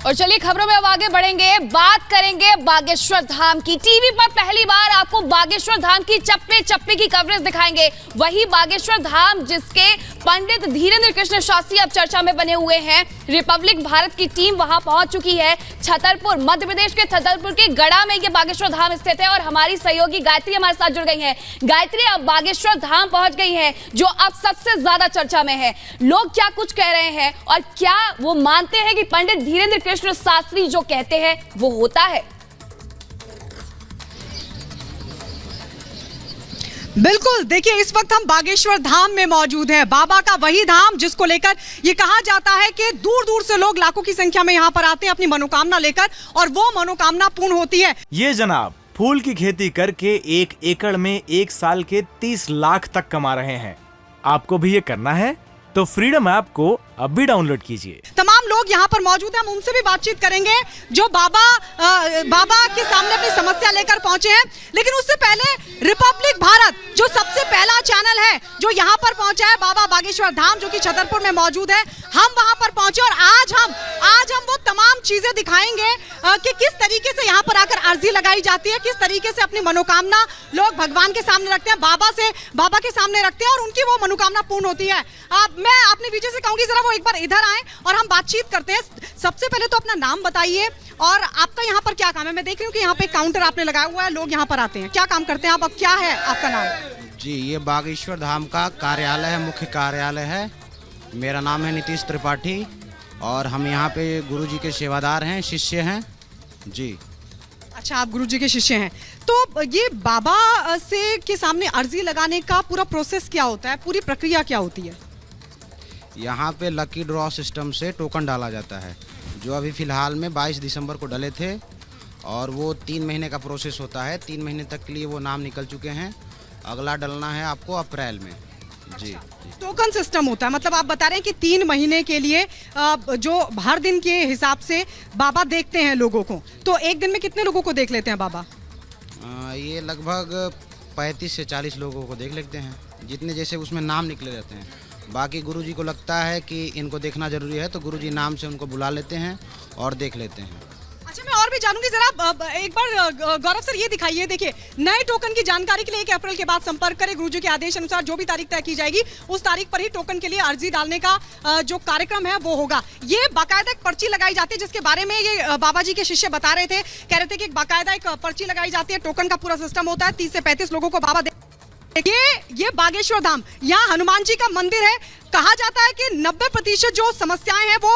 और चलिए खबरों में अब आगे बढ़ेंगे, बात करेंगे बागेश्वर धाम की। टीवी पर पहली बार आपको बागेश्वर धाम की चप्पे चप्पे की कवरेज दिखाएंगे। वही बागेश्वर धाम जिसके पंडित धीरेन्द्र कृष्ण शास्त्री अब चर्चा में बने हुए हैं। रिपब्लिक भारत की टीम वहां पहुंच चुकी है। छतरपुर, मध्य प्रदेश के छतरपुर के गढ़ा में ये बागेश्वर धाम स्थित है और हमारी सहयोगी गायत्री हमारे साथ जुड़ गई है। गायत्री, अब बागेश्वर धाम पहुंच गई है जो अब सबसे ज्यादा चर्चा में है। लोग क्या कुछ कह रहे हैं और क्या वो मानते हैं कि पंडित धीरेन्द्र कृष्ण शास्त्री जो कहते हैं वो होता है? बिल्कुल, देखिए इस वक्त हम बागेश्वर धाम में मौजूद हैं। बाबा का वही धाम जिसको लेकर ये कहा जाता है कि दूर दूर से लोग लाखों की संख्या में यहाँ पर आते हैं अपनी मनोकामना लेकर और वो मनोकामना पूर्ण होती है। ये जनाब फूल की खेती करके 1 एकड़ में 1 साल के 30 लाख तक कमा रहे हैं। आपको भी ये करना है तो फ्रीडम ऐप को अब भी डाउनलोड कीजिए। तमाम लोग यहाँ पर मौजूद हैं, हम उनसे भी बातचीत करेंगे जो बाबा के सामने अपनी समस्या लेकर पहुंचे हैं। लेकिन उससे पहले रिपब्लिक भारत जो सबसे पहला चैनल है जो यहाँ पर पहुंचा है बाबा बागेश्वर धाम जो कि छतरपुर में मौजूद है, हम वहां पर पहुंचे और आज हम वो तमाम चीजें दिखाएंगे कि किस तरीके से यहाँ पर आकर अर्जी लगाई जाती है, किस तरीके से अपनी मनोकामना लोग भगवान के सामने रखते हैं, बाबा के सामने रखते हैं और उनकी वो मनोकामना पूर्ण होती है। मैं अपने विजय से कहूंगी जरा वो एक बार इधर आए और हम बातचीत करते हैं। सबसे पहले तो अपना नाम बताइए और आपका यहाँ पर क्या काम है। मैं देख रही हूँ कि यहाँ पे काउंटर आपने लगाया हुआ है, लोग यहाँ पर आते हैं, क्या काम करते हैं आप, क्या है आपका नाम? जी, ये बागेश्वर धाम का कार्यालय है, मुख्य कार्यालय है। मेरा नाम है नीतीश त्रिपाठी और हम यहाँ पे गुरुजी के सेवादार हैं, शिष्य हैं जी। अच्छा, आप गुरुजी के शिष्य हैं। तो ये बाबा से के सामने अर्जी लगाने का पूरा प्रोसेस क्या होता है, पूरी प्रक्रिया क्या होती है? यहाँ पे लकी ड्रॉ सिस्टम से टोकन डाला जाता है जो अभी फ़िलहाल में 22 दिसंबर को डले थे और वो 3 महीने का प्रोसेस होता है। 3 महीने तक के लिए वो नाम निकल चुके हैं। अगला डलना है आपको अप्रैल में जी। टोकन सिस्टम होता है, मतलब आप बता रहे हैं कि 3 महीने के लिए जो हर दिन के हिसाब से बाबा देखते हैं लोगों को, तो एक दिन में कितने लोगों को देख लेते हैं बाबा? ये लगभग 35 से 40 लोगों को देख लेते हैं, जितने जैसे उसमें नाम निकले रहते हैं। बाकी गुरुजी को लगता है कि इनको देखना जरूरी है तो गुरुजी नाम से उनको बुला लेते हैं और देख लेते हैं। अच्छा, मैं और भी जानूंगी जरा, एक बार गौरव सर ये दिखाइए। देखिए, नए टोकन की जानकारी के लिए 1 अप्रैल के बाद संपर्क करें। गुरुजी के आदेश अनुसार जो भी तारीख तय की जाएगी उस तारीख पर ही टोकन के लिए अर्जी डालने का जो कार्यक्रम है वो होगा। ये बाकायदा एक पर्ची लगाई जाती है जिसके बारे में ये बाबा जी के शिष्य बता रहे थे, कह रहे थे कि बाकायदा एक पर्ची लगाई जाती है, टोकन का पूरा सिस्टम होता है। 30 से 35 लोगों को बाबा ये बागेश्वर धाम, यहाँ हनुमान जी का मंदिर है। कहा जाता है कि 90% जो समस्याएं हैं वो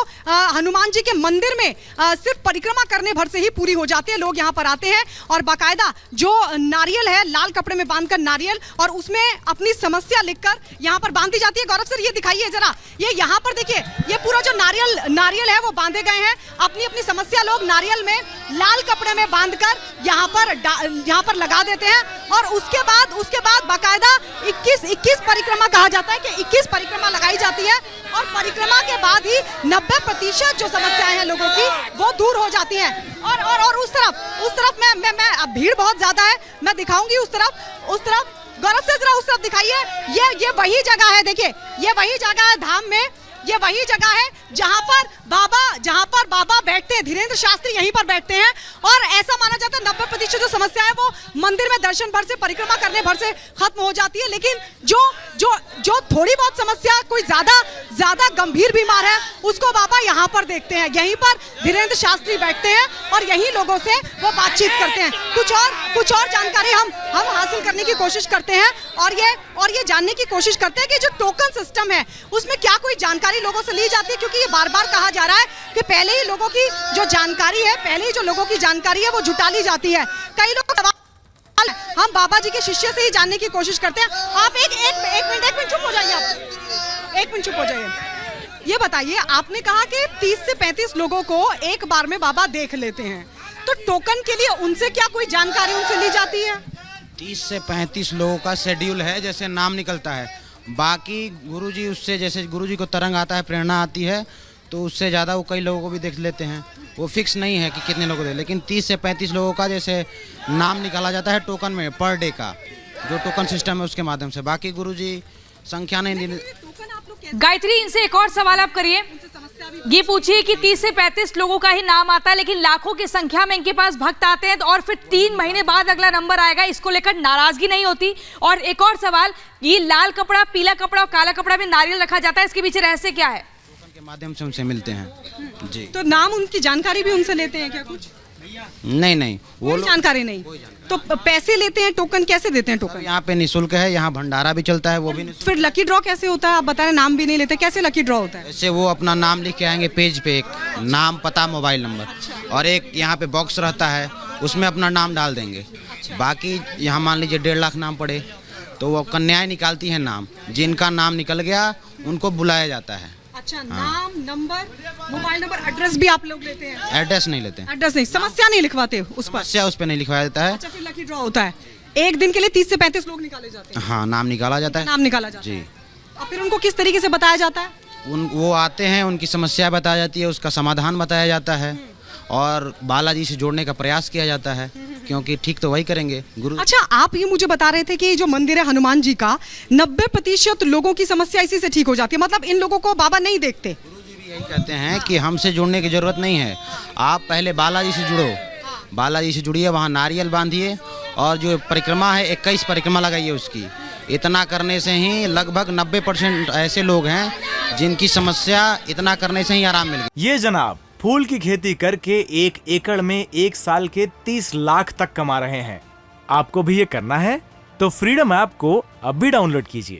हनुमान जी के मंदिर में सिर्फ परिक्रमा करने भर से ही पूरी हो जाती है। लोग यहाँ पर आते हैं और बाकायदा जो नारियल है लाल कपड़े में बांधकर नारियल और उसमें अपनी समस्या लिखकर यहाँ पर बांधी जाती है। गौरव सर ये दिखाइए जरा, ये यहाँ पर देखिए, ये पूरा जो नारियल है वो बांधे गए हैं। अपनी समस्या लोग नारियल में लाल कपड़े में बांधकर यहाँ पर लगा देते हैं और उसके बाद बाकायदा 21 परिक्रमा कहा जाता है कि 21 परिक्रमा लगाई जाती है और परिक्रमा के बाद ही 90% जो समस्याएं हैं लोगों की वो दूर हो जाती हैं। और उस तरफ मैं अब भीड़ बहुत ज्यादा है, मैं दिखाऊंगी उस तरफ गौरव से जरा उस तरफ दिखाइए। ये वही जगह है, देखिए ये वही जगह है धाम में, ये वही जगह है जहां पर बाबा बैठते हैं। धीरेन्द्र शास्त्री यहीं पर बैठते हैं और ऐसा माना जाता है 90% जो समस्या है वो मंदिर में दर्शन भर से, परिक्रमा करने भर से खत्म हो जाती है। लेकिन जो थोड़ी बहुत समस्या, कोई ज्यादा गंभीर बीमार है उसको बाबा यहाँ पर देखते हैं। यहीं पर धीरेन्द्र शास्त्री बैठते हैं और यहीं लोगों से वो बातचीत करते हैं। कुछ और जानकारी हम हासिल करने की कोशिश करते हैं और ये जानने की कोशिश करते हैं कि जो टोकन सिस्टम है उसमें क्या कोई जानकारी लोगों से ली जाती है, क्योंकि ये बार बार कहा जा रहा है कि पहले ही लोगों की जो जानकारी है वो जुटा ली जाती है। कई लोग सवाल हम बाबा जी के शिष्य से ही जानने की कोशिश करते हैं। आप एक मिनट चुप हो जाइए, आप 1 मिनट चुप हो जाइए। ये बताइए, आपने कहा कि 30 से 35 लोगों को एक बार में बाबा देख लेते हैं, तो टोकन के लिए उनसे क्या कोई जानकारी उनसे ली जाती है? 30 से 35 लोगों का शेड्यूल है, जैसे नाम निकलता है। बाकी गुरुजी उससे, जैसे गुरुजी को तरंग आता है, प्रेरणा आती है, तो उससे ज़्यादा वो कई लोगों को भी देख लेते हैं। वो फिक्स नहीं है कि कितने लोगों को दे, लेकिन 30 से 35 लोगों का जैसे नाम निकाला जाता है टोकन में, पर डे का जो टोकन सिस्टम है उसके माध्यम से। बाकी गुरुजी संख्या नहीं। गायत्री, इनसे एक और सवाल आप करिए। ये पूछिए कि 30 से 35 लोगों का ही नाम आता है, लेकिन लाखों की संख्या में इनके पास भक्त आते हैं और फिर 3 महीने बाद अगला नंबर आएगा, इसको लेकर नाराजगी नहीं होती। और एक और सवाल, ये लाल कपड़ा, पीला कपड़ा और काला कपड़ा में नारियल रखा जाता है, इसके पीछे रहस्य क्या है? टोकन के माध्यम से उनसे मिलते हैं जी। तो नाम उनकी जानकारी भी उनसे लेते हैं क्या कुछ? नहीं वो कोई लोग जानकारी नहीं। तो पैसे लेते हैं, टोकन कैसे देते हैं टोकन? यहाँ पे निःशुल्क है, यहाँ भंडारा भी चलता है, वो भी निःशुल्क। फिर लकी ड्रॉ कैसे होता है? आप बता रहे नाम भी नहीं लेते, कैसे लकी ड्रॉ होता है? ऐसे वो अपना नाम लिख के आएंगे पेज पे, एक नाम, पता, मोबाइल नंबर, और एक यहाँ पे बॉक्स रहता है, उसमें अपना नाम डाल देंगे। बाकी यहाँ मान लीजिए 1.5 लाख नाम पड़े तो वो कन्याएं निकालती हैं नाम, जिनका नाम निकल गया उनको बुलाया जाता है। अच्छा, नाम, नंबर, मोबाइल नंबर, एड्रेस भी आप लोग लेते हैं? एड्रेस नहीं लेते हैं, एड्रेस नहीं, समस्या नहीं लिखवाते उस पर? समस्या उस पर नहीं लिखवाया जाता है। अच्छा, फिर लकी ड्रॉ होता है, एक दिन के लिए 30 से 35 लोग निकाले जाते हैं? हाँ, नाम निकाला जाता है, नाम निकाला जाता जी। है। और फिर उनको किस तरीके से बताया जाता है? वो आते हैं, उनकी समस्या बताई जाती है, उसका समाधान बताया जाता है और बालाजी से जोड़ने का प्रयास किया जाता है, क्योंकि ठीक तो वही करेंगे गुरु। अच्छा, आप ये मुझे बता रहे थे कि जो मंदिर है हनुमान जी का, 90% लोगों की समस्या इसी से ठीक हो जाती है, मतलब इन लोगों को बाबा नहीं देखते? यही कहते हैं कि हमसे जुड़ने की जरूरत नहीं है, आप पहले बालाजी से जुड़ो, बालाजी से जुड़िए, वहाँ नारियल बांधिए और जो परिक्रमा है 21 परिक्रमा लगाइए उसकी। इतना करने से ही लगभग 90% ऐसे लोग हैं जिनकी समस्या इतना करने से ही आराम मिल गया। ये जनाब फूल की खेती करके 1 एकड़ में 1 साल के 30 लाख तक कमा रहे हैं। आपको भी ये करना है तो फ्रीडम ऐप को अभी डाउनलोड कीजिए।